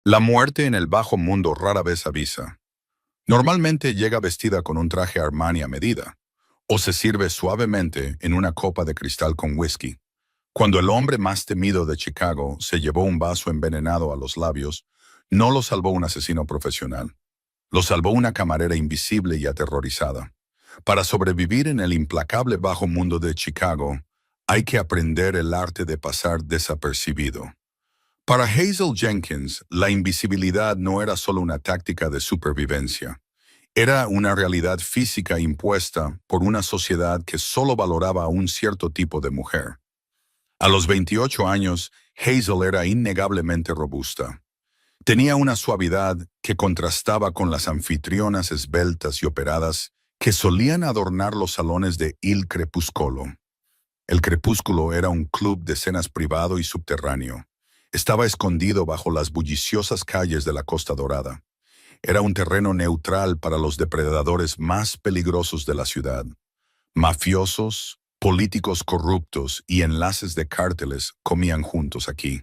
La muerte en el bajo mundo rara vez avisa. Normalmente llega vestida con un traje Armani a medida, o se sirve suavemente en una copa de cristal con whisky. Cuando el hombre más temido de Chicago se llevó un vaso envenenado a los labios, no lo salvó un asesino profesional. Lo salvó una camarera invisible y aterrorizada. Para sobrevivir en el implacable bajo mundo de Chicago, hay que aprender el arte de pasar desapercibido. Para Hazel Jenkins, la invisibilidad no era solo una táctica de supervivencia. Era una realidad física impuesta por una sociedad que solo valoraba a un cierto tipo de mujer. A los 28 años, Hazel era innegablemente robusta. Tenía una suavidad que contrastaba con las anfitrionas esbeltas y operadas que solían adornar los salones de Il Crepúsculo. El Crepúsculo era un club de cenas privado y subterráneo. Estaba escondido bajo las bulliciosas calles de la Costa Dorada. Era un terreno neutral para los depredadores más peligrosos de la ciudad. Mafiosos, políticos corruptos y enlaces de cárteles comían juntos aquí.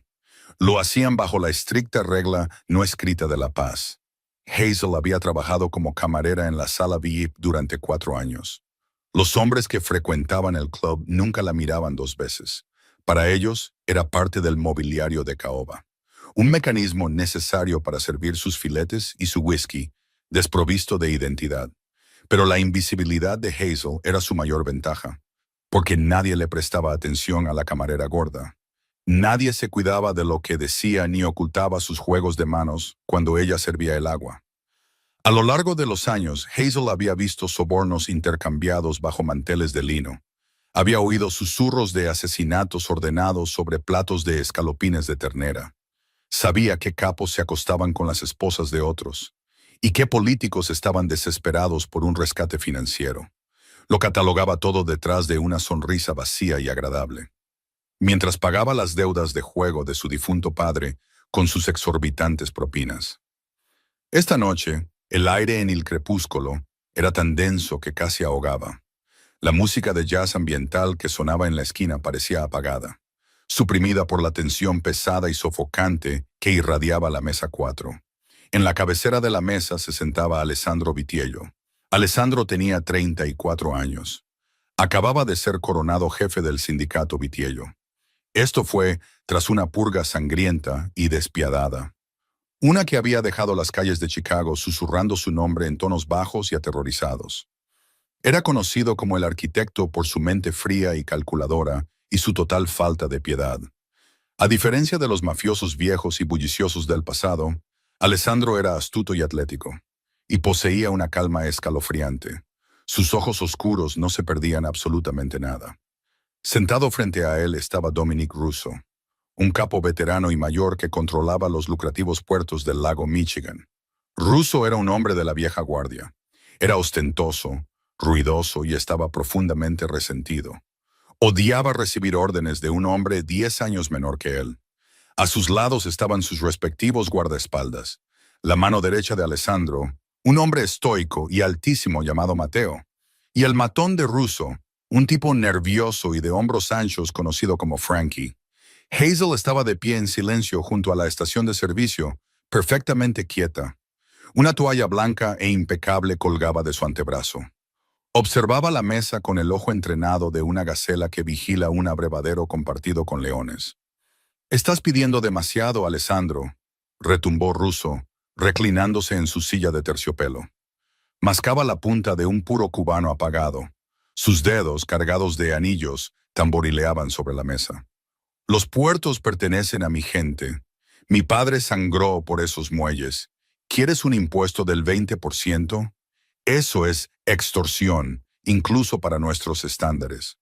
Lo hacían bajo la estricta regla no escrita de la paz. Hazel había trabajado como camarera en la sala VIP durante 4 años. Los hombres que frecuentaban el club nunca la miraban 2 veces. Para ellos, era parte del mobiliario de caoba. Un mecanismo necesario para servir sus filetes y su whisky, desprovisto de identidad. Pero la invisibilidad de Hazel era su mayor ventaja, porque nadie le prestaba atención a la camarera gorda. Nadie se cuidaba de lo que decía ni ocultaba sus juegos de manos cuando ella servía el agua. A lo largo de los años, Hazel había visto sobornos intercambiados bajo manteles de lino. Había oído susurros de asesinatos ordenados sobre platos de escalopines de ternera. Sabía qué capos se acostaban con las esposas de otros y qué políticos estaban desesperados por un rescate financiero. Lo catalogaba todo detrás de una sonrisa vacía y agradable. Mientras pagaba las deudas de juego de su difunto padre con sus exorbitantes propinas. Esta noche, el aire en el crepúsculo era tan denso que casi ahogaba. La música de jazz ambiental que sonaba en la esquina parecía apagada, suprimida por la tensión pesada y sofocante que irradiaba la mesa 4. En la cabecera de la mesa se sentaba Alessandro Vitiello. Alessandro tenía 34 años. Acababa de ser coronado jefe del sindicato Vitiello. Esto fue tras una purga sangrienta y despiadada. Una que había dejado las calles de Chicago susurrando su nombre en tonos bajos y aterrorizados. Era conocido como el arquitecto por su mente fría y calculadora y su total falta de piedad. A diferencia de los mafiosos viejos y bulliciosos del pasado, Alessandro era astuto y atlético, y poseía una calma escalofriante. Sus ojos oscuros no se perdían absolutamente nada. Sentado frente a él estaba Dominic Russo, un capo veterano y mayor que controlaba los lucrativos puertos del lago Michigan. Russo era un hombre de la vieja guardia. Era ostentoso, ruidoso y estaba profundamente resentido. Odiaba recibir órdenes de un hombre 10 años menor que él. A sus lados estaban sus respectivos guardaespaldas. La mano derecha de Alessandro, un hombre estoico y altísimo llamado Mateo, y el matón de Russo, un tipo nervioso y de hombros anchos conocido como Frankie. Hazel estaba de pie en silencio junto a la estación de servicio, perfectamente quieta. Una toalla blanca e impecable colgaba de su antebrazo. Observaba la mesa con el ojo entrenado de una gacela que vigila un abrevadero compartido con leones. «Estás pidiendo demasiado, Alessandro», retumbó Russo, reclinándose en su silla de terciopelo. Mascaba la punta de un puro cubano apagado. Sus dedos, cargados de anillos, tamborileaban sobre la mesa. «Los puertos pertenecen a mi gente. Mi padre sangró por esos muelles. ¿Quieres un impuesto del 20%? Eso es extorsión, incluso para nuestros estándares».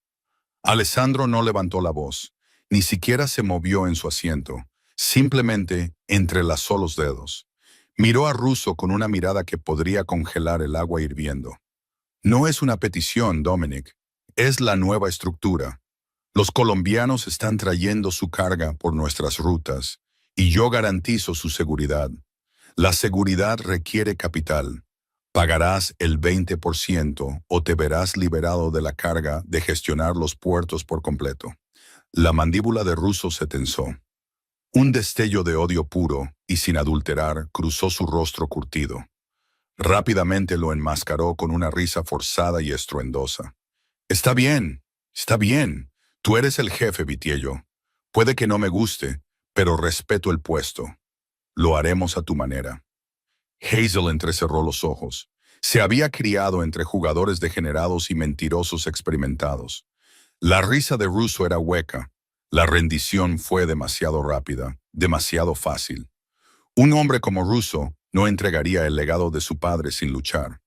Alessandro no levantó la voz, ni siquiera se movió en su asiento, simplemente entrelazó los dedos. Miró a Russo con una mirada que podría congelar el agua hirviendo. «No es una petición, Dominic, es la nueva estructura. Los colombianos están trayendo su carga por nuestras rutas, y yo garantizo su seguridad. La seguridad requiere capital. Pagarás el 20% o te verás liberado de la carga de gestionar los puertos por completo». La mandíbula de Russo se tensó. Un destello de odio puro y sin adulterar cruzó su rostro curtido. Rápidamente lo enmascaró con una risa forzada y estruendosa. Está bien, está bien. Tú eres el jefe, Vitiello. Puede que no me guste, pero respeto el puesto. Lo haremos a tu manera. Hazel entrecerró los ojos. Se había criado entre jugadores degenerados y mentirosos experimentados. La risa de Russo era hueca. La rendición fue demasiado rápida, demasiado fácil. Un hombre como Russo no entregaría el legado de su padre sin luchar,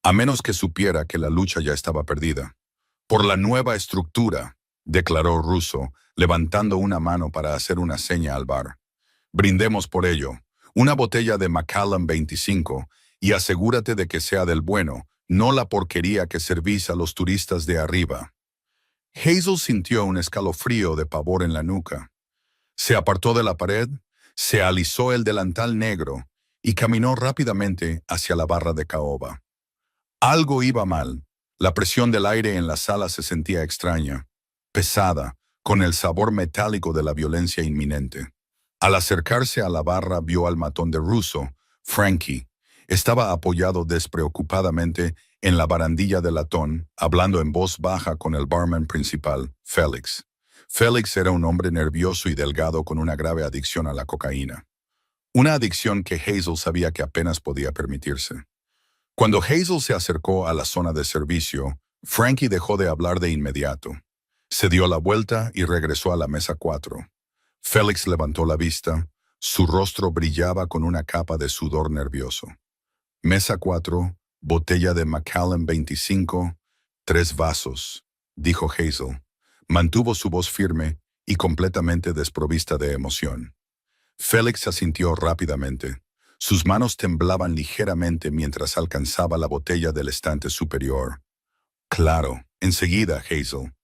a menos que supiera que la lucha ya estaba perdida. Por la nueva estructura, declaró Russo, levantando una mano para hacer una seña al bar. Brindemos por ello. Una botella de Macallan 25 y asegúrate de que sea del bueno, no la porquería que servís a los turistas de arriba. Hazel sintió un escalofrío de pavor en la nuca. Se apartó de la pared, se alisó el delantal negro y caminó rápidamente hacia la barra de caoba. Algo iba mal. La presión del aire en la sala se sentía extraña, pesada, con el sabor metálico de la violencia inminente. Al acercarse a la barra vio al matón de Russo, Frankie. Estaba apoyado despreocupadamente en la barandilla de latón, hablando en voz baja con el barman principal, Félix. Félix era un hombre nervioso y delgado con una grave adicción a la cocaína. Una adicción que Hazel sabía que apenas podía permitirse. Cuando Hazel se acercó a la zona de servicio, Frankie dejó de hablar de inmediato. Se dio la vuelta y regresó a la mesa 4. Félix levantó la vista. Su rostro brillaba con una capa de sudor nervioso. Mesa 4, botella de Macallan 25, 3 vasos, dijo Hazel. Mantuvo su voz firme y completamente desprovista de emoción. Félix asintió rápidamente. Sus manos temblaban ligeramente mientras alcanzaba la botella del estante superior. Claro, enseguida, Hazel.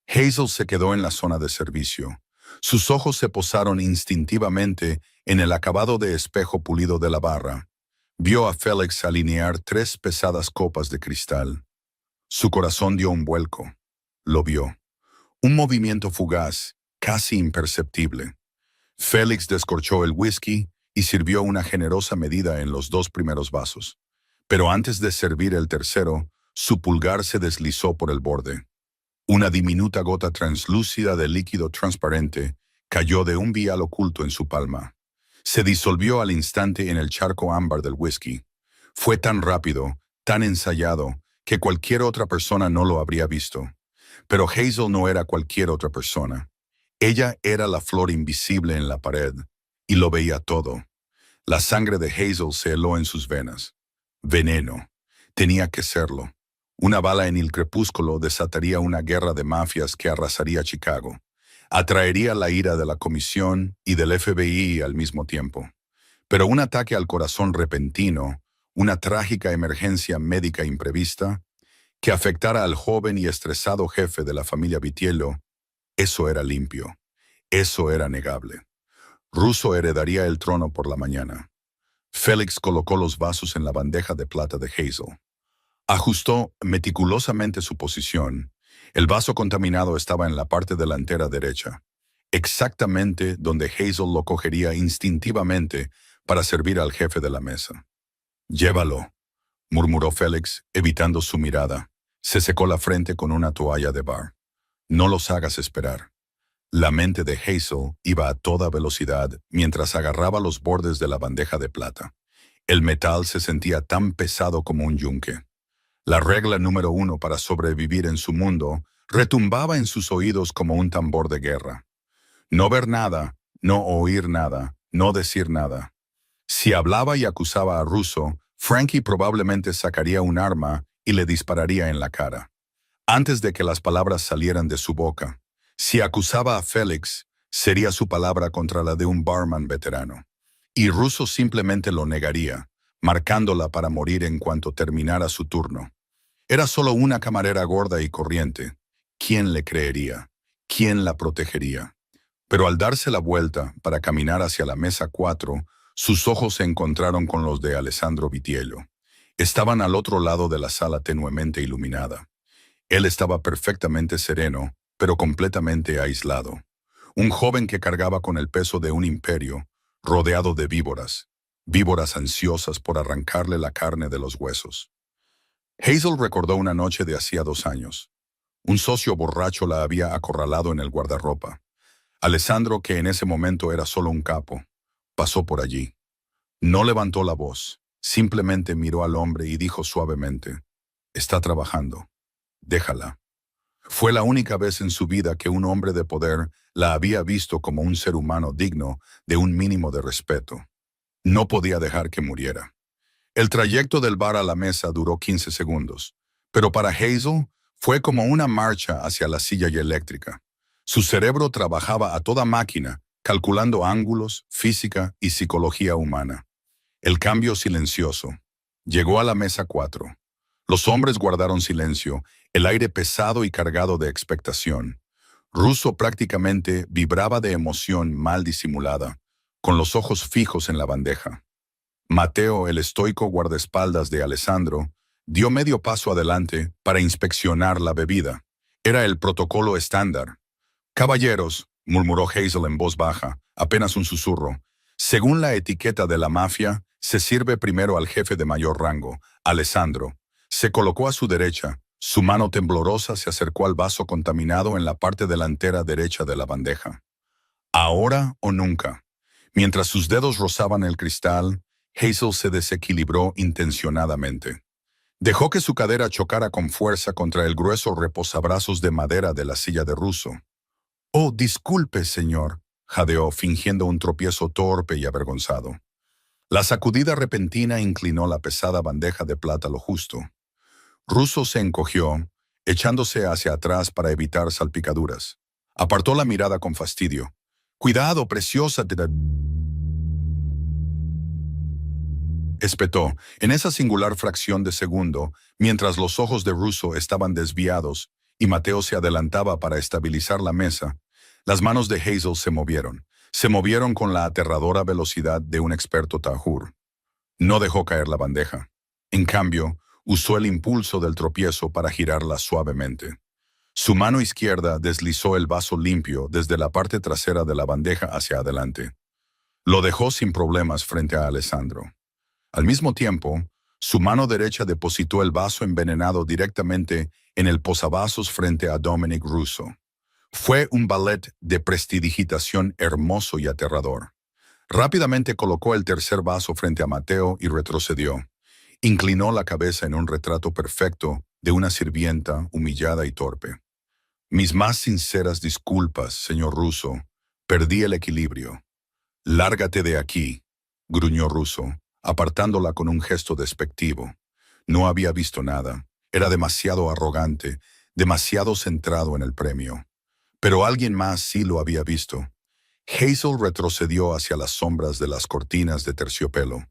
Hazel se quedó en la zona de servicio. Sus ojos se posaron instintivamente en el acabado de espejo pulido de la barra. Vio a Félix alinear 3 pesadas copas de cristal. Su corazón dio un vuelco. Lo vio. Un movimiento fugaz, casi imperceptible. Félix descorchó el whisky y sirvió una generosa medida en los 2 primeros vasos. Pero antes de servir el tercero, su pulgar se deslizó por el borde. Una diminuta gota translúcida de líquido transparente cayó de un vial oculto en su palma. Se disolvió al instante en el charco ámbar del whisky. Fue tan rápido, tan ensayado, que cualquier otra persona no lo habría visto. Pero Hazel no era cualquier otra persona. Ella era la flor invisible en la pared, y lo veía todo. La sangre de Hazel se heló en sus venas. Veneno. Tenía que serlo. Una bala en el crepúsculo desataría una guerra de mafias que arrasaría Chicago. Atraería la ira de la comisión y del FBI al mismo tiempo. Pero un ataque al corazón repentino, una trágica emergencia médica imprevista, que afectara al joven y estresado jefe de la familia Vitiello, eso era limpio. Eso era negable. Russo heredaría el trono por la mañana. Félix colocó los vasos en la bandeja de plata de Hazel. Ajustó meticulosamente su posición. El vaso contaminado estaba en la parte delantera derecha, exactamente donde Hazel lo cogería instintivamente para servir al jefe de la mesa. «Llévalo», murmuró Félix, evitando su mirada. Se secó la frente con una toalla de bar. «No los hagas esperar». La mente de Hazel iba a toda velocidad mientras agarraba los bordes de la bandeja de plata. El metal se sentía tan pesado como un yunque. La regla número 1 para sobrevivir en su mundo retumbaba en sus oídos como un tambor de guerra. No ver nada, no oír nada, no decir nada. Si hablaba y acusaba a Russo, Frankie probablemente sacaría un arma y le dispararía en la cara. Antes de que las palabras salieran de su boca. Si acusaba a Félix, sería su palabra contra la de un barman veterano. Y Russo simplemente lo negaría, marcándola para morir en cuanto terminara su turno. Era solo una camarera gorda y corriente. ¿Quién le creería? ¿Quién la protegería? Pero al darse la vuelta para caminar hacia la mesa 4, sus ojos se encontraron con los de Alessandro Vitiello. Estaban al otro lado de la sala tenuemente iluminada. Él estaba perfectamente sereno, pero completamente aislado. un joven que cargaba con el peso de un imperio, rodeado de víboras, víboras ansiosas por arrancarle la carne de los huesos. Hazel recordó una noche de hacía 2 años. Un socio borracho la había acorralado en el guardarropa. Alessandro, que en ese momento era solo un capo, pasó por allí. No levantó la voz, simplemente miró al hombre y dijo suavemente: «Está trabajando. Déjala». Fue la única vez en su vida que un hombre de poder la había visto como un ser humano digno de un mínimo de respeto. No podía dejar que muriera. El trayecto del bar a la mesa duró 15 segundos, pero para Hazel fue como una marcha hacia la silla eléctrica. Su cerebro trabajaba a toda máquina, calculando ángulos, física y psicología humana. El cambio silencioso. Llegó a la mesa 4. Los hombres guardaron silencio, el aire pesado y cargado de expectación. Russo prácticamente vibraba de emoción mal disimulada, con los ojos fijos en la bandeja. Mateo, el estoico guardaespaldas de Alessandro, dio medio paso adelante para inspeccionar la bebida. Era el protocolo estándar. «Caballeros», murmuró Hazel en voz baja, apenas un susurro, «según la etiqueta de la mafia, se sirve primero al jefe de mayor rango, Alessandro». Se colocó a su derecha. Su mano temblorosa se acercó al vaso contaminado en la parte delantera derecha de la bandeja. Ahora o nunca. Mientras sus dedos rozaban el cristal, Hazel se desequilibró intencionadamente. Dejó que su cadera chocara con fuerza contra el grueso reposabrazos de madera de la silla de Russo. «Oh, disculpe, señor», jadeó, fingiendo un tropiezo torpe y avergonzado. La sacudida repentina inclinó la pesada bandeja de plata lo justo. Russo se encogió, echándose hacia atrás para evitar salpicaduras. Apartó la mirada con fastidio. «Cuidado, preciosa», espetó, en esa singular fracción de segundo, mientras los ojos de Russo estaban desviados y Mateo se adelantaba para estabilizar la mesa. Las manos de Hazel se movieron con la aterradora velocidad de un experto tajur. No dejó caer la bandeja. En cambio, usó el impulso del tropiezo para girarla suavemente. Su mano izquierda deslizó el vaso limpio desde la parte trasera de la bandeja hacia adelante. Lo dejó sin problemas frente a Alessandro. Al mismo tiempo, su mano derecha depositó el vaso envenenado directamente en el posavasos frente a Dominic Russo. Fue un ballet de prestidigitación hermoso y aterrador. Rápidamente colocó el tercer vaso frente a Mateo y retrocedió. Inclinó la cabeza en un retrato perfecto de una sirvienta humillada y torpe. «Mis más sinceras disculpas, señor Russo. Perdí el equilibrio». «Lárgate de aquí», gruñó Russo, apartándola con un gesto despectivo. No había visto nada. Era demasiado arrogante, demasiado centrado en el premio. Pero alguien más sí lo había visto. Hazel retrocedió hacia las sombras de las cortinas de terciopelo.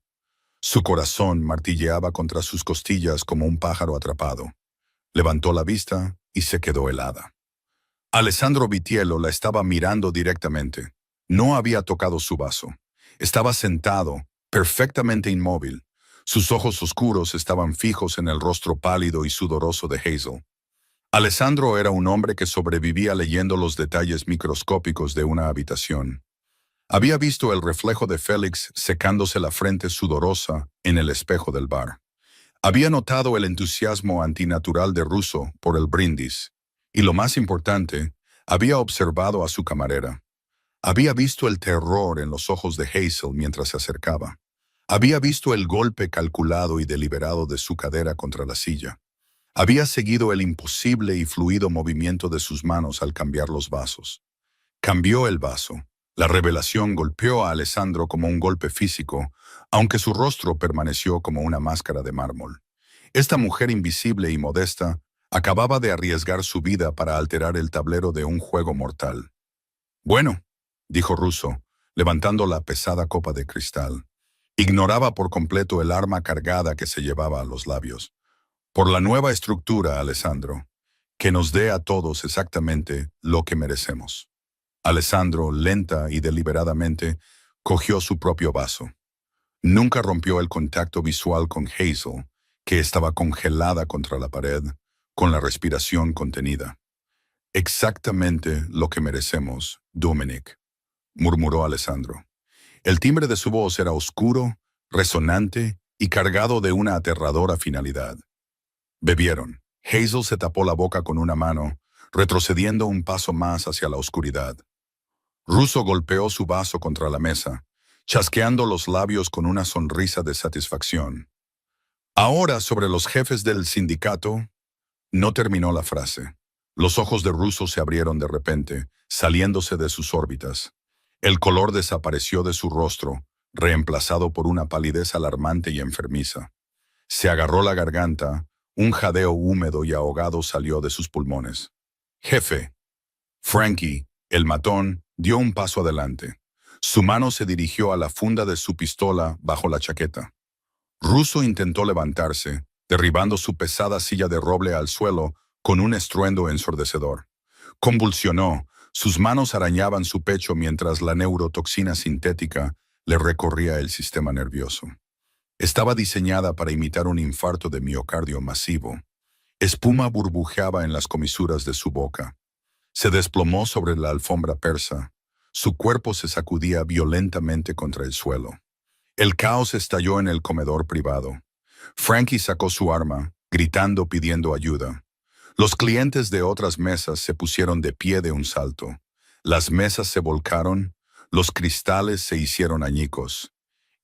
Su corazón martilleaba contra sus costillas como un pájaro atrapado. Levantó la vista y se quedó helada. Alessandro Vitiello la estaba mirando directamente. No había tocado su vaso. Estaba sentado, perfectamente inmóvil. Sus ojos oscuros estaban fijos en el rostro pálido y sudoroso de Hazel. Alessandro era un hombre que sobrevivía leyendo los detalles microscópicos de una habitación. Había visto el reflejo de Félix secándose la frente sudorosa en el espejo del bar. Había notado el entusiasmo antinatural de Russo por el brindis. Y lo más importante, había observado a su camarera. Había visto el terror en los ojos de Hazel mientras se acercaba. Había visto el golpe calculado y deliberado de su cadera contra la silla. Había seguido el imposible y fluido movimiento de sus manos al cambiar los vasos. Cambió el vaso. La revelación golpeó a Alessandro como un golpe físico, aunque su rostro permaneció como una máscara de mármol. Esta mujer invisible y modesta acababa de arriesgar su vida para alterar el tablero de un juego mortal. «Bueno», dijo Russo, levantando la pesada copa de cristal. Ignoraba por completo el arma cargada que se llevaba a los labios. «Por la nueva estructura, Alessandro, que nos dé a todos exactamente lo que merecemos». Alessandro, lenta y deliberadamente, cogió su propio vaso. Nunca rompió el contacto visual con Hazel, que estaba congelada contra la pared, con la respiración contenida. Exactamente lo que merecemos, Dominic, murmuró Alessandro. El timbre de su voz era oscuro, resonante y cargado de una aterradora finalidad. Bebieron. Hazel se tapó la boca con una mano, retrocediendo un paso más hacia la oscuridad. Russo golpeó su vaso contra la mesa, chasqueando los labios con una sonrisa de satisfacción. Ahora, sobre los jefes del sindicato, no terminó la frase. Los ojos de Russo se abrieron de repente, saliéndose de sus órbitas. El color desapareció de su rostro, reemplazado por una palidez alarmante y enfermiza. Se agarró la garganta, un jadeo húmedo y ahogado salió de sus pulmones. Jefe. Frankie, el matón, dio un paso adelante. Su mano se dirigió a la funda de su pistola bajo la chaqueta. Russo intentó levantarse, derribando su pesada silla de roble al suelo con un estruendo ensordecedor. Convulsionó, sus manos arañaban su pecho mientras la neurotoxina sintética le recorría el sistema nervioso. Estaba diseñada para imitar un infarto de miocardio masivo. Espuma burbujeaba en las comisuras de su boca. Se desplomó sobre la alfombra persa. Su cuerpo se sacudía violentamente contra el suelo. El caos estalló en el comedor privado. Frankie sacó su arma, gritando pidiendo ayuda. Los clientes de otras mesas se pusieron de pie de un salto. Las mesas se volcaron, los cristales se hicieron añicos.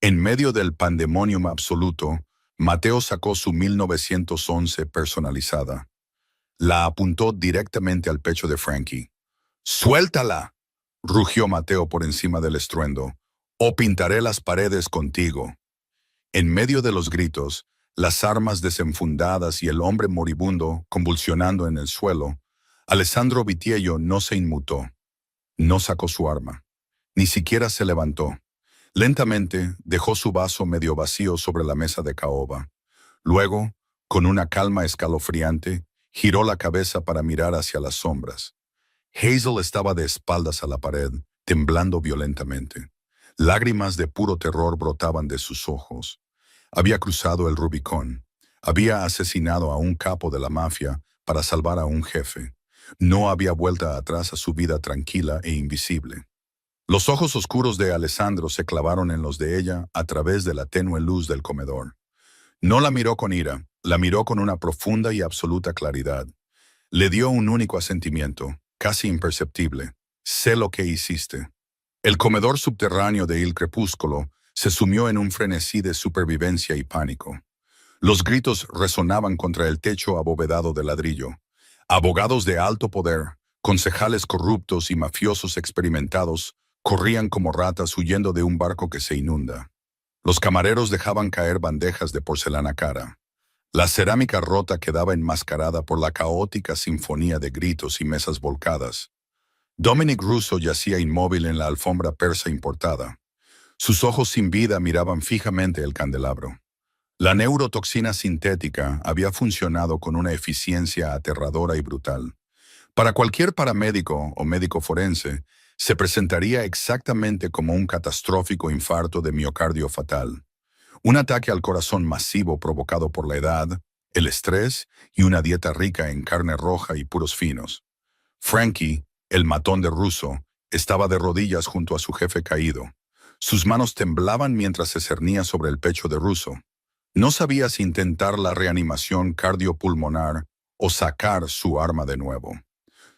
En medio del pandemonium absoluto, Mateo sacó su 1911 personalizada. La apuntó directamente al pecho de Frankie. ¡Suéltala!, rugió Mateo por encima del estruendo, o pintaré las paredes contigo. En medio de los gritos, las armas desenfundadas y el hombre moribundo convulsionando en el suelo, Alessandro Vitiello no se inmutó. No sacó su arma. Ni siquiera se levantó. Lentamente dejó su vaso medio vacío sobre la mesa de caoba. Luego, con una calma escalofriante, giró la cabeza para mirar hacia las sombras. Hazel estaba de espaldas a la pared, temblando violentamente. Lágrimas de puro terror brotaban de sus ojos. Había cruzado el Rubicón. Había asesinado a un capo de la mafia para salvar a un jefe. No había vuelta atrás a su vida tranquila e invisible. Los ojos oscuros de Alessandro se clavaron en los de ella a través de la tenue luz del comedor. No la miró con ira, la miró con una profunda y absoluta claridad. Le dio un único asentimiento, casi imperceptible. Sé lo que hiciste. El comedor subterráneo de Il Crepúsculo se sumió en un frenesí de supervivencia y pánico. Los gritos resonaban contra el techo abovedado de ladrillo. Abogados de alto poder, concejales corruptos y mafiosos experimentados corrían como ratas huyendo de un barco que se inunda. Los camareros dejaban caer bandejas de porcelana cara. La cerámica rota quedaba enmascarada por la caótica sinfonía de gritos y mesas volcadas. Dominic Russo yacía inmóvil en la alfombra persa importada. Sus ojos sin vida miraban fijamente el candelabro. La neurotoxina sintética había funcionado con una eficiencia aterradora y brutal. Para cualquier paramédico o médico forense, se presentaría exactamente como un catastrófico infarto de miocardio fatal. Un ataque al corazón masivo provocado por la edad, el estrés y una dieta rica en carne roja y puros finos. Frankie, el matón de Russo, estaba de rodillas junto a su jefe caído. Sus manos temblaban mientras se cernía sobre el pecho de Russo. No sabía si intentar la reanimación cardiopulmonar o sacar su arma de nuevo.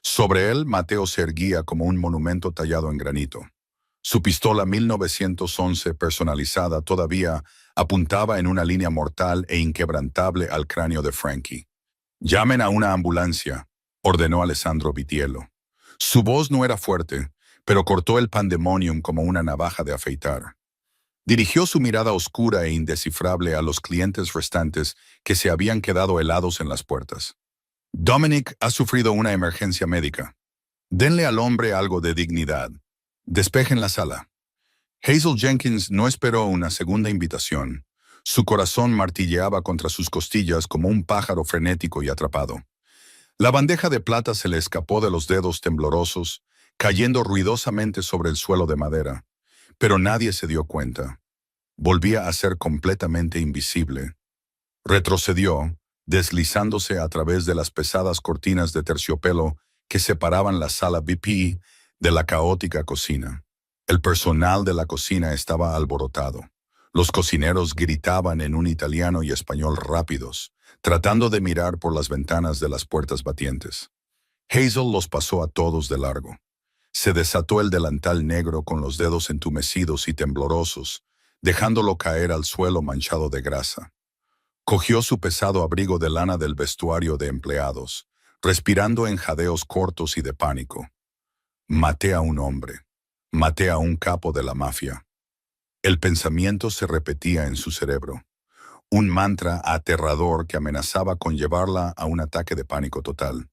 Sobre él, Mateo se erguía como un monumento tallado en granito. Su pistola 1911 personalizada todavía apuntaba en una línea mortal e inquebrantable al cráneo de Frankie. «Llamen a una ambulancia», ordenó Alessandro Vitiello. Su voz no era fuerte, pero cortó el pandemonium como una navaja de afeitar. Dirigió su mirada oscura e indescifrable a los clientes restantes que se habían quedado helados en las puertas. «Dominic ha sufrido una emergencia médica. Denle al hombre algo de dignidad. Despejen la sala». Hazel Jenkins no esperó una segunda invitación. Su corazón martilleaba contra sus costillas como un pájaro frenético y atrapado. La bandeja de plata se le escapó de los dedos temblorosos, cayendo ruidosamente sobre el suelo de madera. Pero nadie se dio cuenta. Volvía a ser completamente invisible. Retrocedió, deslizándose a través de las pesadas cortinas de terciopelo que separaban la sala VIP de la caótica cocina. El personal de la cocina estaba alborotado. Los cocineros gritaban en un italiano y español rápidos, tratando de mirar por las ventanas de las puertas batientes. Hazel los pasó a todos de largo. Se desató el delantal negro con los dedos entumecidos y temblorosos, dejándolo caer al suelo manchado de grasa. Cogió su pesado abrigo de lana del vestuario de empleados, respirando en jadeos cortos y de pánico. Maté a un hombre. Maté a un capo de la mafia. El pensamiento se repetía en su cerebro. Un mantra aterrador que amenazaba con llevarla a un ataque de pánico total.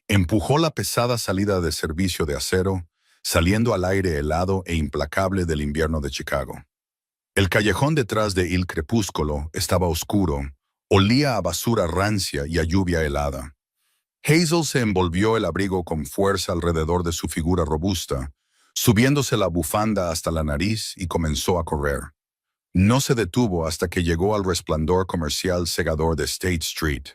Empujó la pesada salida de servicio de acero, saliendo al aire helado e implacable del invierno de Chicago. El callejón detrás de Il Crepúsculo estaba oscuro, olía a basura rancia y a lluvia helada. Hazel se envolvió el abrigo con fuerza alrededor de su figura robusta, subiéndose la bufanda hasta la nariz y comenzó a correr. No se detuvo hasta que llegó al resplandor comercial cegador de State Street.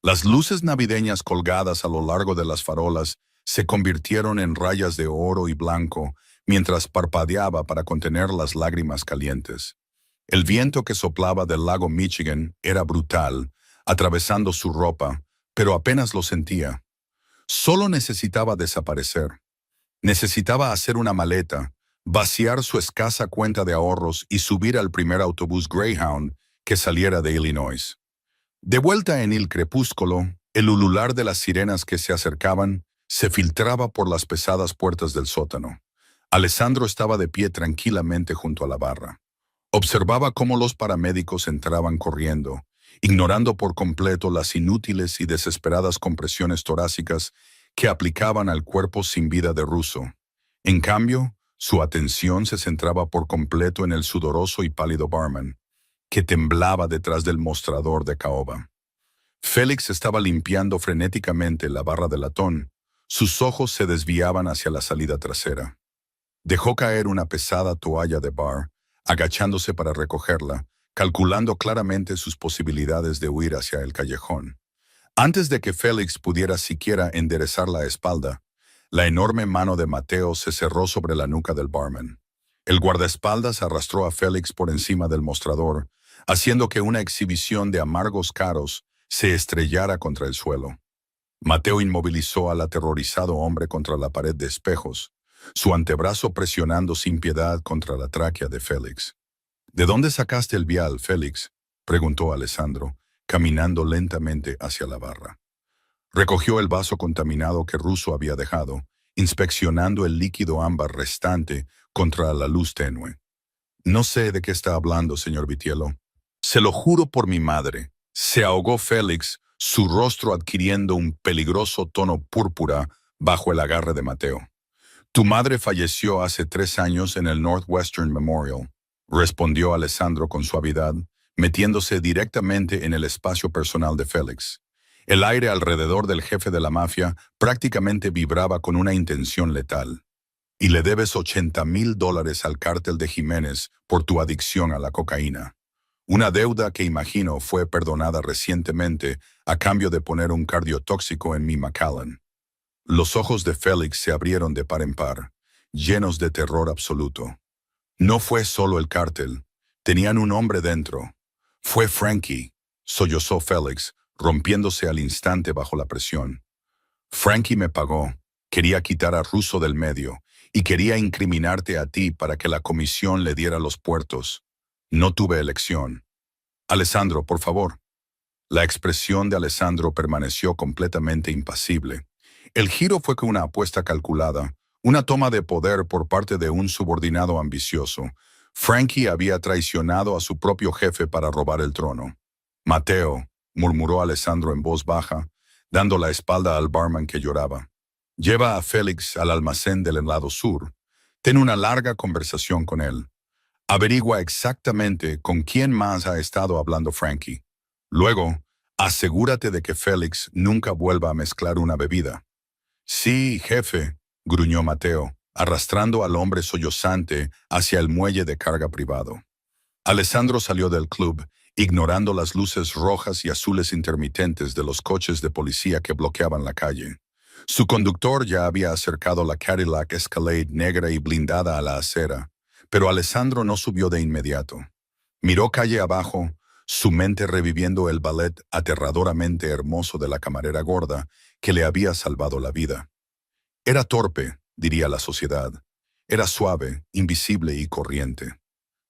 Las luces navideñas colgadas a lo largo de las farolas se convirtieron en rayas de oro y blanco mientras parpadeaba para contener las lágrimas calientes. El viento que soplaba del lago Michigan era brutal, atravesando su ropa, pero apenas lo sentía. Solo necesitaba desaparecer. Necesitaba hacer una maleta, vaciar su escasa cuenta de ahorros y subir al primer autobús Greyhound que saliera de Illinois. De vuelta en Il Crepúsculo, el ulular de las sirenas que se acercaban se filtraba por las pesadas puertas del sótano. Alessandro estaba de pie tranquilamente junto a la barra. Observaba cómo los paramédicos entraban corriendo, ignorando por completo las inútiles y desesperadas compresiones torácicas que aplicaban al cuerpo sin vida de Russo. En cambio, su atención se centraba por completo en el sudoroso y pálido barman, que temblaba detrás del mostrador de caoba. Félix estaba limpiando frenéticamente la barra de latón. Sus ojos se desviaban hacia la salida trasera. Dejó caer una pesada toalla de bar, agachándose para recogerla, calculando claramente sus posibilidades de huir hacia el callejón. Antes de que Félix pudiera siquiera enderezar la espalda, la enorme mano de Mateo se cerró sobre la nuca del barman. El guardaespaldas arrastró a Félix por encima del mostrador, haciendo que una exhibición de amargos caros se estrellara contra el suelo. Mateo inmovilizó al aterrorizado hombre contra la pared de espejos, su antebrazo presionando sin piedad contra la tráquea de Félix. ¿De dónde sacaste el vial, Félix?, preguntó Alessandro, caminando lentamente hacia la barra. Recogió el vaso contaminado que Russo había dejado, inspeccionando el líquido ámbar restante contra la luz tenue. No sé de qué está hablando, señor Vitiello. Se lo juro por mi madre. Se ahogó Félix, su rostro adquiriendo un peligroso tono púrpura bajo el agarre de Mateo. Tu madre falleció hace 3 años en el Northwestern Memorial, respondió Alessandro con suavidad, metiéndose directamente en el espacio personal de Félix. El aire alrededor del jefe de la mafia prácticamente vibraba con una intención letal. Y le debes $80,000 al cártel de Jiménez por tu adicción a la cocaína. Una deuda que imagino fue perdonada recientemente a cambio de poner un cardiotóxico en mi Macallan. Los ojos de Félix se abrieron de par en par, llenos de terror absoluto. No fue solo el cártel, tenían un hombre dentro. Fue Frankie, sollozó Félix, rompiéndose al instante bajo la presión. Frankie me pagó, quería quitar a Russo del medio y quería incriminarte a ti para que la comisión le diera los puertos. No tuve elección. Alessandro, por favor. La expresión de Alessandro permaneció completamente impasible. El giro fue con una apuesta calculada, una toma de poder por parte de un subordinado ambicioso. Frankie había traicionado a su propio jefe para robar el trono. Mateo, murmuró Alessandro en voz baja, dando la espalda al barman que lloraba. Lleva a Félix al almacén del lado sur. Ten una larga conversación con él. Averigua exactamente con quién más ha estado hablando Frankie. Luego, asegúrate de que Félix nunca vuelva a mezclar una bebida. Sí, jefe, gruñó Mateo, arrastrando al hombre sollozante hacia el muelle de carga privado. Alessandro salió del club, ignorando las luces rojas y azules intermitentes de los coches de policía que bloqueaban la calle. Su conductor ya había acercado la Cadillac Escalade negra y blindada a la acera, pero Alessandro no subió de inmediato. Miró calle abajo, su mente reviviendo el ballet aterradoramente hermoso de la camarera gorda que le había salvado la vida. Era torpe, diría la sociedad. Era suave, invisible y corriente.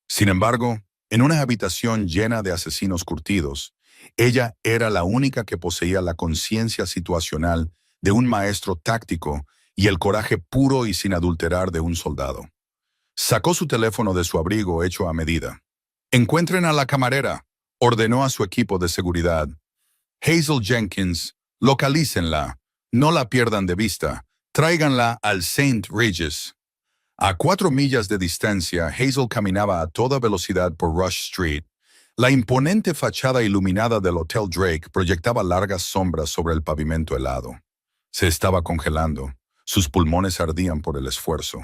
Sin embargo, en una habitación llena de asesinos curtidos, ella era la única que poseía la conciencia situacional de un maestro táctico y el coraje puro y sin adulterar de un soldado. Sacó su teléfono de su abrigo hecho a medida. «Encuentren a la camarera», ordenó a su equipo de seguridad. «Hazel Jenkins, localícenla, no la pierdan de vista, tráiganla al St. Regis». A 4 millas de distancia, Hazel caminaba a toda velocidad por Rush Street. La imponente fachada iluminada del Hotel Drake proyectaba largas sombras sobre el pavimento helado. Se estaba congelando. Sus pulmones ardían por el esfuerzo.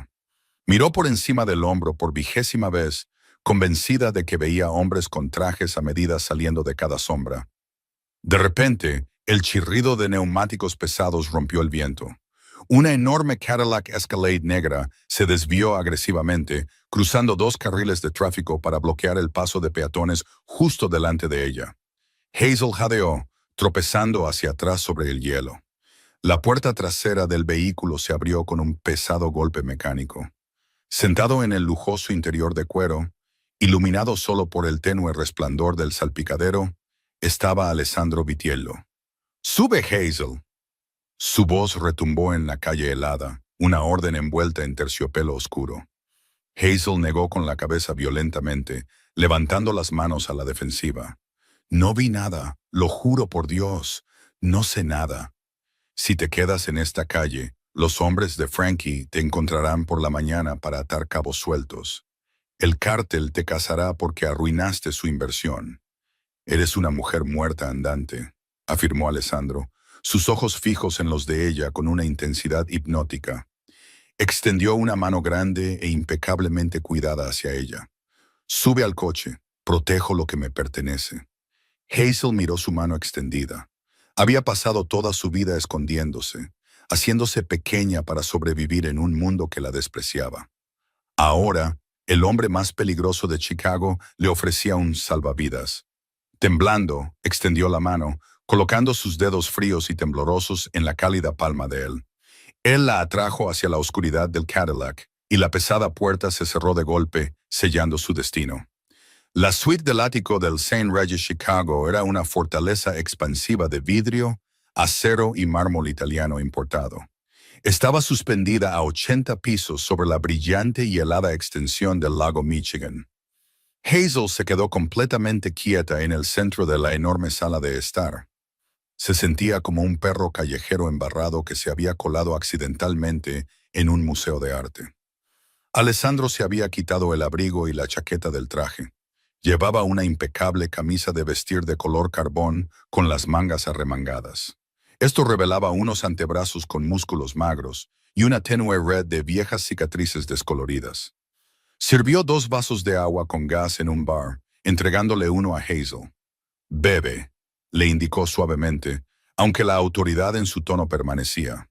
Miró por encima del hombro por 20ª vez, convencida de que veía hombres con trajes a medida saliendo de cada sombra. De repente, el chirrido de neumáticos pesados rompió el viento. Una enorme Cadillac Escalade negra se desvió agresivamente, cruzando 2 carriles de tráfico para bloquear el paso de peatones justo delante de ella. Hazel jadeó, tropezando hacia atrás sobre el hielo. La puerta trasera del vehículo se abrió con un pesado golpe mecánico. Sentado en el lujoso interior de cuero, iluminado solo por el tenue resplandor del salpicadero, estaba Alessandro Vitiello. «¡Sube, Hazel!». Su voz retumbó en la calle helada, una orden envuelta en terciopelo oscuro. Hazel negó con la cabeza violentamente, levantando las manos a la defensiva. «No vi nada, lo juro por Dios, no sé nada. Si te quedas en esta calle, los hombres de Frankie te encontrarán por la mañana para atar cabos sueltos. El cártel te cazará porque arruinaste su inversión». «Eres una mujer muerta andante», afirmó Alessandro, sus ojos fijos en los de ella con una intensidad hipnótica. Extendió una mano grande e impecablemente cuidada hacia ella. «Sube al coche, protejo lo que me pertenece». Hazel miró su mano extendida. Había pasado toda su vida escondiéndose, haciéndose pequeña para sobrevivir en un mundo que la despreciaba. Ahora, el hombre más peligroso de Chicago le ofrecía un salvavidas. Temblando, extendió la mano, colocando sus dedos fríos y temblorosos en la cálida palma de él. Él la atrajo hacia la oscuridad del Cadillac, y la pesada puerta se cerró de golpe, sellando su destino. La suite del ático del St. Regis Chicago era una fortaleza expansiva de vidrio, acero y mármol italiano importado. Estaba suspendida a 80 pisos sobre la brillante y helada extensión del lago Michigan. Hazel se quedó completamente quieta en el centro de la enorme sala de estar. Se sentía como un perro callejero embarrado que se había colado accidentalmente en un museo de arte. Alessandro se había quitado el abrigo y la chaqueta del traje. Llevaba una impecable camisa de vestir de color carbón con las mangas arremangadas. Esto revelaba unos antebrazos con músculos magros y una tenue red de viejas cicatrices descoloridas. Sirvió 2 vasos de agua con gas en un bar, entregándole uno a Hazel. «Bebe», le indicó suavemente, aunque la autoridad en su tono permanecía.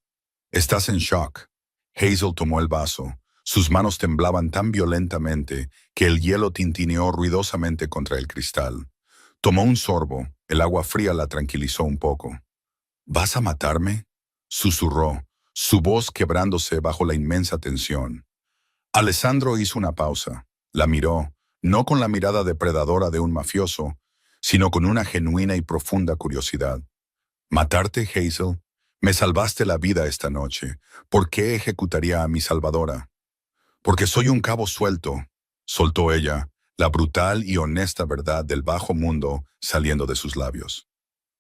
«Estás en shock». Hazel tomó el vaso. Sus manos temblaban tan violentamente que el hielo tintineó ruidosamente contra el cristal. Tomó un sorbo. El agua fría la tranquilizó un poco. «¿Vas a matarme?», susurró, su voz quebrándose bajo la inmensa tensión. Alessandro hizo una pausa. La miró, no con la mirada depredadora de un mafioso, sino con una genuina y profunda curiosidad. «¿Matarte, Hazel? Me salvaste la vida esta noche. ¿Por qué ejecutaría a mi salvadora?» «Porque soy un cabo suelto», soltó ella, la brutal y honesta verdad del bajo mundo saliendo de sus labios.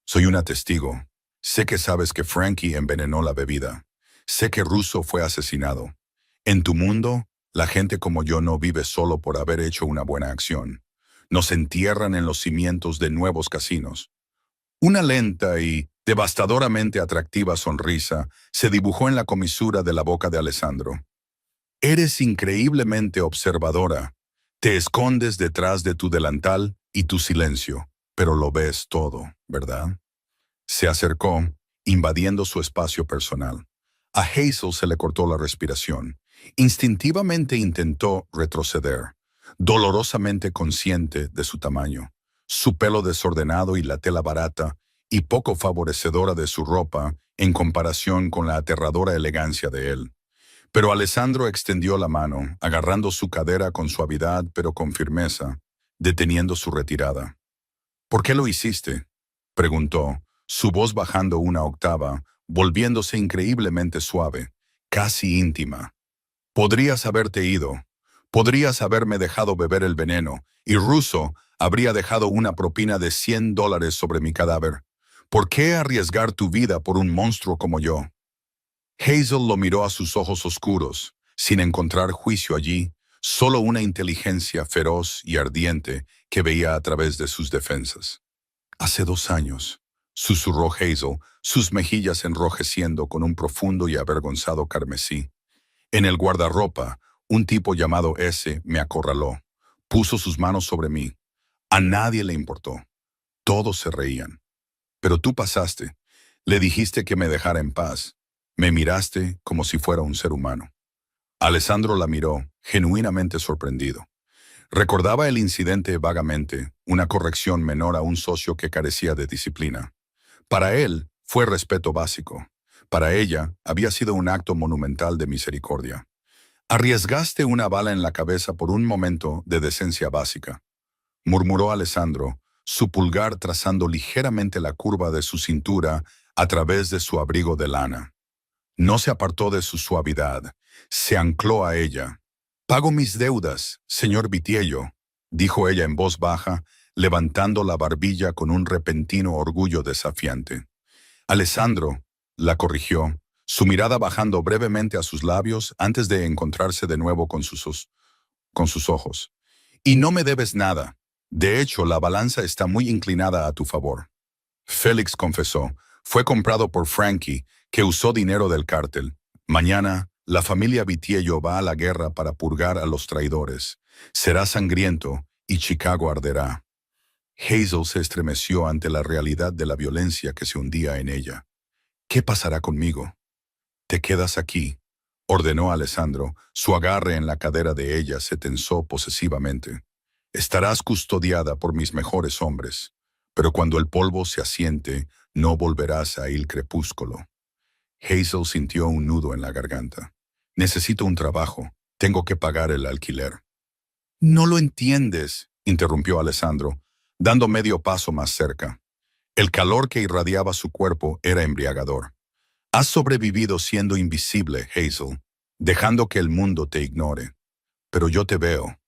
«Soy una testigo. Sé que sabes que Frankie envenenó la bebida. Sé que Russo fue asesinado. En tu mundo, la gente como yo no vive solo por haber hecho una buena acción. Nos entierran en los cimientos de nuevos casinos». Una lenta y devastadoramente atractiva sonrisa se dibujó en la comisura de la boca de Alessandro. «Eres increíblemente observadora. Te escondes detrás de tu delantal y tu silencio, pero lo ves todo, ¿verdad?». Se acercó invadiendo su espacio personal. A Hazel se le cortó la respiración. Instintivamente intentó retroceder, dolorosamente consciente de su tamaño, su pelo desordenado y la tela barata y poco favorecedora de su ropa en comparación con la aterradora elegancia de él. Pero Alessandro extendió la mano, agarrando su cadera con suavidad pero con firmeza, deteniendo su retirada. ¿Por qué lo hiciste?, preguntó, su voz bajando una octava, volviéndose increíblemente suave, casi íntima. Podrías haberte ido. Podrías haberme dejado beber el veneno, y Russo habría dejado una propina de $100 sobre mi cadáver. ¿Por qué arriesgar tu vida por un monstruo como yo? Hazel lo miró a sus ojos oscuros, sin encontrar juicio allí, solo una inteligencia feroz y ardiente que veía a través de sus defensas. Hace 2 años, susurró Hazel, sus mejillas enrojeciendo con un profundo y avergonzado carmesí. En el guardarropa, un tipo llamado S me acorraló. Puso sus manos sobre mí. A nadie le importó. Todos se reían. Pero tú pasaste. Le dijiste que me dejara en paz. Me miraste como si fuera un ser humano. Alessandro la miró, genuinamente sorprendido. Recordaba el incidente vagamente, una corrección menor a un socio que carecía de disciplina. Para él, fue respeto básico. Para ella, había sido un acto monumental de misericordia. Arriesgaste una bala en la cabeza por un momento de decencia básica, murmuró Alessandro, su pulgar trazando ligeramente la curva de su cintura a través de su abrigo de lana. No se apartó de su suavidad, se ancló a ella. «Pago mis deudas, señor Vitiello», dijo ella en voz baja, levantando la barbilla con un repentino orgullo desafiante. Alessandro la corrigió, su mirada bajando brevemente a sus labios antes de encontrarse de nuevo con sus ojos. «Y no me debes nada. De hecho, la balanza está muy inclinada a tu favor». Félix confesó, fue comprado por Frankie, que usó dinero del cártel. Mañana, la familia Vitiello va a la guerra para purgar a los traidores. Será sangriento y Chicago arderá. Hazel se estremeció ante la realidad de la violencia que se hundía en ella. «¿Qué pasará conmigo?» «Te quedas aquí», ordenó Alessandro. Su agarre en la cadera de ella se tensó posesivamente. «Estarás custodiada por mis mejores hombres, pero cuando el polvo se asiente, no volverás a el crepúsculo». Hazel sintió un nudo en la garganta. «Necesito un trabajo. Tengo que pagar el alquiler». «No lo entiendes», interrumpió Alessandro, dando medio paso más cerca. El calor que irradiaba su cuerpo era embriagador. «Has sobrevivido siendo invisible, Hazel, dejando que el mundo te ignore. Pero yo te veo.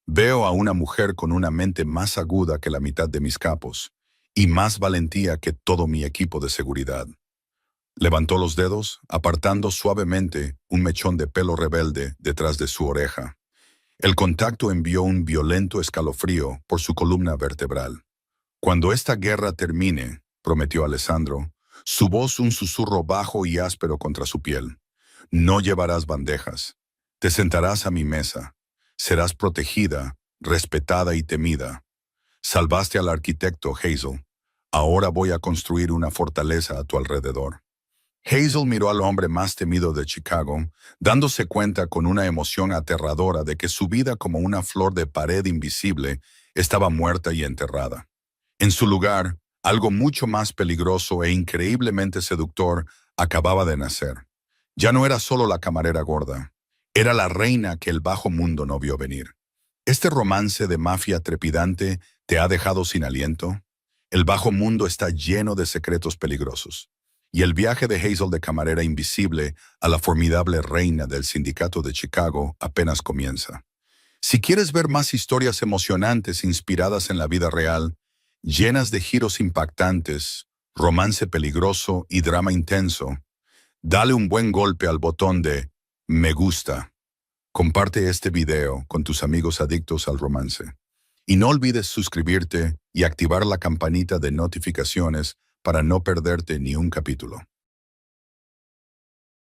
Veo a una mujer con una mente más aguda que la mitad de mis capos y más valentía que todo mi equipo de seguridad». Levantó los dedos, apartando suavemente un mechón de pelo rebelde detrás de su oreja. El contacto envió un violento escalofrío por su columna vertebral. «Cuando esta guerra termine», prometió Alessandro, su voz un susurro bajo y áspero contra su piel. «No llevarás bandejas. Te sentarás a mi mesa. Serás protegida, respetada y temida. Salvaste al arquitecto, Hazel. Ahora voy a construir una fortaleza a tu alrededor». Hazel miró al hombre más temido de Chicago, dándose cuenta con una emoción aterradora de que su vida como una flor de pared invisible estaba muerta y enterrada. En su lugar, algo mucho más peligroso e increíblemente seductor acababa de nacer. Ya no era solo la camarera gorda, era la reina que el bajo mundo no vio venir. ¿Este romance de mafia trepidante te ha dejado sin aliento? El bajo mundo está lleno de secretos peligrosos. Y el viaje de Hazel de camarera invisible a la formidable reina del sindicato de Chicago apenas comienza. Si quieres ver más historias emocionantes inspiradas en la vida real, llenas de giros impactantes, romance peligroso y drama intenso, dale un buen golpe al botón de me gusta. Comparte este video con tus amigos adictos al romance. Y no olvides suscribirte y activar la campanita de notificaciones para no perderte ni un capítulo.